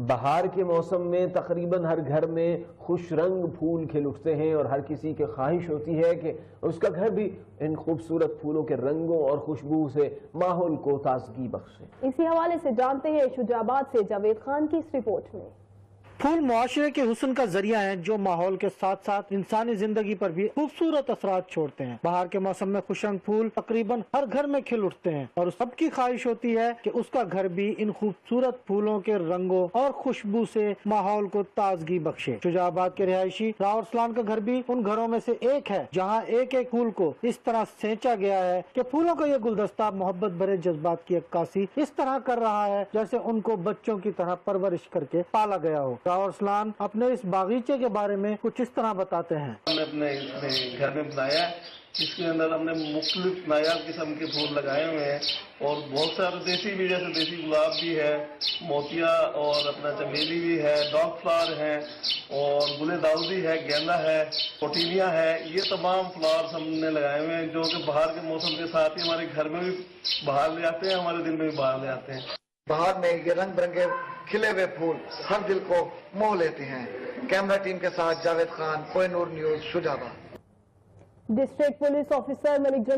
بہار کے موسم میں تقریباً ہر گھر میں خوش رنگ پھول کھل اٹھتے ہیں اور ہر کسی کی خواہش ہوتی ہے کہ اس کا گھر بھی ان خوبصورت پھولوں کے رنگوں اور خوشبو سے ماحول کو تازگی بخشے۔ اسی حوالے سے جانتے ہیں شجاع آباد سے جاوید خان کی اس رپورٹ میں۔ پھول معاشرے کے حسن کا ذریعہ ہیں جو ماحول کے ساتھ ساتھ انسانی زندگی پر بھی خوبصورت اثرات چھوڑتے ہیں۔ بہار کے موسم میں خوش رنگ پھول تقریباً ہر گھر میں کھل اٹھتے ہیں اور سب کی خواہش ہوتی ہے کہ اس کا گھر بھی ان خوبصورت پھولوں کے رنگوں اور خوشبو سے ماحول کو تازگی بخشے۔ شجاع آباد کے رہائشی راؤ ارسلان کا گھر بھی ان گھروں میں سے ایک ہے جہاں ایک ایک پھول کو اس طرح سینچا گیا ہے کہ پھولوں کا یہ گلدستہ محبت بھرے جذبات کی عکاسی اس طرح کر رہا ہے جیسے ان کو بچوں کی طرح پرورش کر کے پالا گیا ہو۔ راؤ ارسلان اپنے اس باغیچے کے بارے میں کچھ اس طرح بتاتے ہیں۔ ہم نے اپنے گھر میں بنایا ہے جس کے اندر ہم نے مختلف نایاب قسم کے پھول لگائے ہوئے ہیں اور بہت سارے دیسی بھی، جیسے دیسی گلاب بھی ہے، موتیا اور اپنا چمیلی بھی ہے، ڈاگ فلاور ہے اور گل داؤدی ہے، گیندا ہے، پوٹینیا ہے۔ یہ تمام فلاورز ہم نے لگائے ہوئے ہیں جو کہ بہار کے موسم کے ساتھ ہی ہمارے گھر میں بھی بہار لے آتے ہیں، ہمارے دل میں بھی بہار لے آتے ہیں۔ بہار میں یہ رنگ برنگے کھلے ہوئے پھول ہر دل کو موہ لیتے ہیں۔ کیمرہ ٹیم کے ساتھ جاوید خان، کوہ نور نیوز، شجاع آباد۔ ڈسٹرکٹ پولیس آفیسر ملک